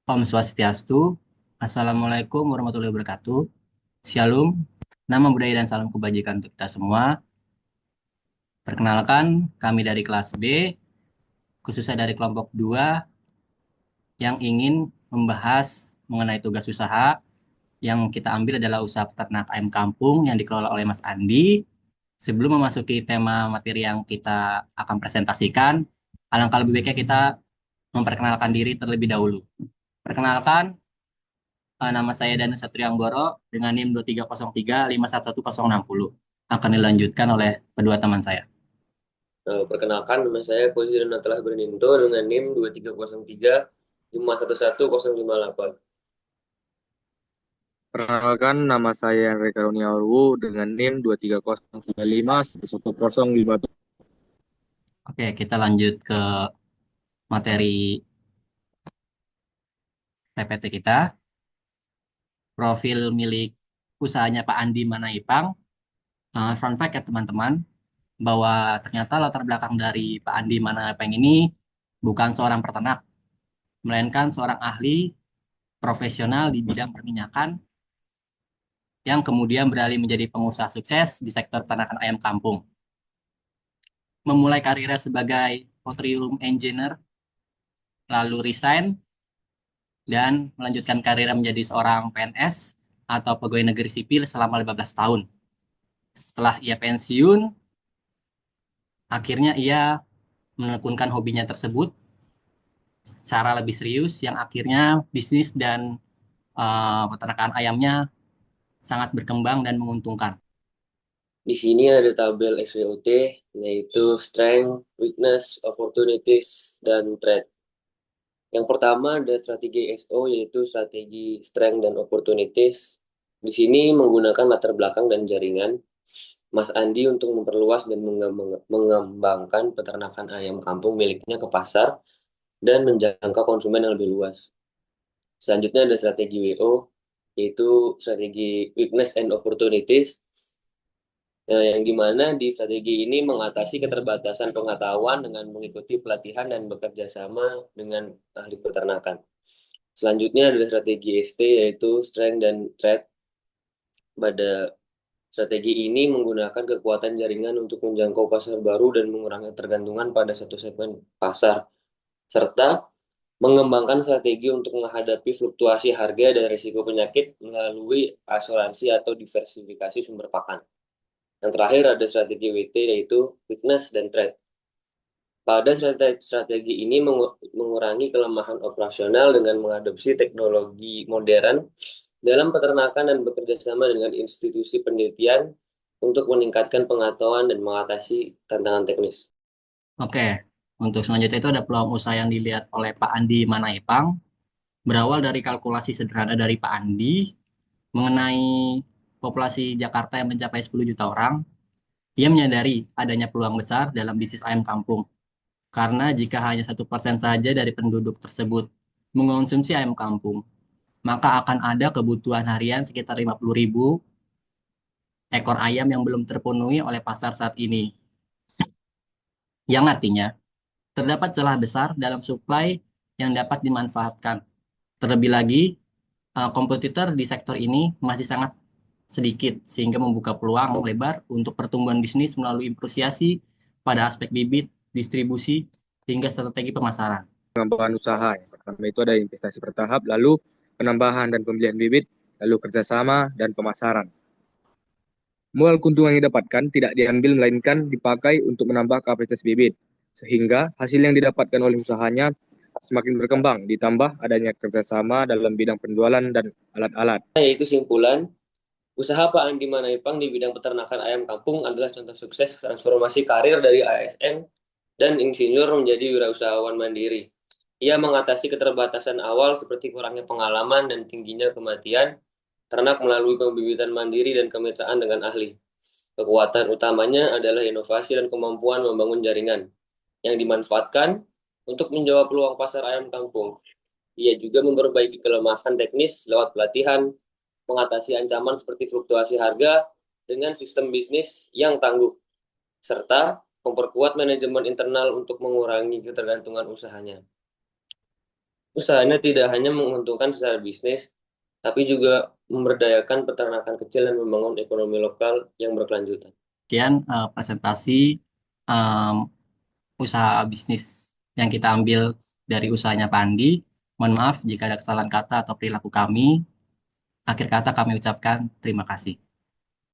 Om Swastiastu, Assalamualaikum warahmatullahi wabarakatuh. Shalom, nama budaya dan salam kebajikan untuk kita semua. Perkenalkan, kami dari kelas B, khususnya dari kelompok 2, yang ingin membahas mengenai tugas usaha. Yang kita ambil adalah usaha peternak ayam kampung yang dikelola oleh Mas Andi. Sebelum memasuki tema materi yang kita akan presentasikan, alangkah lebih baiknya kita memperkenalkan diri terlebih dahulu. Perkenalkan, nama saya Danu Satrianggoro dengan NIM 2303511060. Akan dilanjutkan oleh kedua teman saya. Perkenalkan, nama saya Kusir Nathalas Berninto dengan NIM 2303511058. Perkenalkan, nama saya Enrique Karuniawu dengan NIM 23035115057. Oke, kita lanjut ke materi PPT kita. Profil milik usahanya Pak Andi Manaipang. Fun fact ya teman-teman, bahwa ternyata latar belakang dari Pak Andi Manaipang ini bukan seorang peternak, melainkan seorang ahli profesional di bidang perminyakan yang kemudian beralih menjadi pengusaha sukses di sektor peternakan ayam kampung. Memulai karirnya sebagai poultry room engineer, lalu resign, dan melanjutkan karirnya menjadi seorang PNS atau pegawai negeri sipil selama 15 tahun. Setelah ia pensiun, akhirnya ia menekunkan hobinya tersebut secara lebih serius, yang akhirnya bisnis dan peternakan ayamnya sangat berkembang dan menguntungkan. Di sini ada tabel SWOT, yaitu Strength, Weakness, Opportunities, dan Threat. Yang pertama ada strategi SO, yaitu strategi Strength dan Opportunities. Di sini menggunakan latar belakang dan jaringan Mas Andi untuk memperluas dan mengembangkan peternakan ayam kampung miliknya ke pasar dan menjangkau konsumen yang lebih luas. Selanjutnya ada strategi WO, yaitu strategi Weakness and Opportunities. Nah, yang dimana di strategi ini mengatasi keterbatasan pengetahuan dengan mengikuti pelatihan dan bekerja sama dengan ahli peternakan. Selanjutnya ada strategi ST, yaitu Strength dan Threat. Pada strategi ini menggunakan kekuatan jaringan untuk menjangkau pasar baru dan mengurangi ketergantungan pada satu segmen pasar, serta mengembangkan strategi untuk menghadapi fluktuasi harga dan risiko penyakit melalui asuransi atau diversifikasi sumber pakan. Yang terakhir ada strategi WT, yaitu Weakness dan Threat. Pada strategi ini mengurangi kelemahan operasional dengan mengadopsi teknologi modern dalam peternakan dan bekerja sama dengan institusi penelitian untuk meningkatkan pengetahuan dan mengatasi tantangan teknis. Oke, untuk selanjutnya itu ada peluang usaha yang dilihat oleh Pak Andi Manaipang. Berawal dari kalkulasi sederhana dari Pak Andi mengenai populasi Jakarta yang mencapai 10 juta orang, ia menyadari adanya peluang besar dalam bisnis ayam kampung. Karena jika hanya 1% saja dari penduduk tersebut mengonsumsi ayam kampung, maka akan ada kebutuhan harian sekitar 50.000 ekor ayam yang belum terpenuhi oleh pasar saat ini. Yang artinya, terdapat celah besar dalam suplai yang dapat dimanfaatkan. Terlebih lagi, kompetitor di sektor ini masih sangat sedikit, sehingga membuka peluang lebar untuk pertumbuhan bisnis melalui improsiasi pada aspek bibit, distribusi, hingga strategi pemasaran. Pengembangan usaha. Yang pertama itu ada investasi bertahap, lalu penambahan dan pembelian bibit, lalu kerjasama dan pemasaran. Modal keuntungan yang didapatkan tidak diambil melainkan dipakai untuk menambah kapasitas bibit, sehingga hasil yang didapatkan oleh usahanya semakin berkembang, ditambah adanya kerjasama dalam bidang penjualan dan alat-alat. Yaitu simpulan, usaha Pak Andi Manaipang di bidang peternakan ayam kampung adalah contoh sukses transformasi karir dari ASN dan insinyur menjadi wirausahawan mandiri. Ia mengatasi keterbatasan awal seperti kurangnya pengalaman dan tingginya kematian ternak melalui pembibitan mandiri dan kemitraan dengan ahli. Kekuatan utamanya adalah inovasi dan kemampuan membangun jaringan yang dimanfaatkan untuk menjawab peluang pasar ayam kampung. Ia juga memperbaiki kelemahan teknis lewat pelatihan, mengatasi ancaman seperti fluktuasi harga dengan sistem bisnis yang tangguh, serta memperkuat manajemen internal untuk mengurangi ketergantungan usahanya. usahanya tidak hanya menguntungkan secara bisnis, tapi juga memberdayakan peternakan kecil dan membangun ekonomi lokal yang berkelanjutan. Sekian presentasi em, usaha bisnis yang kita ambil dari usahanya Pak Andi. Mohon maaf jika ada kesalahan kata atau perilaku kami. Akhir kata kami ucapkan terima kasih.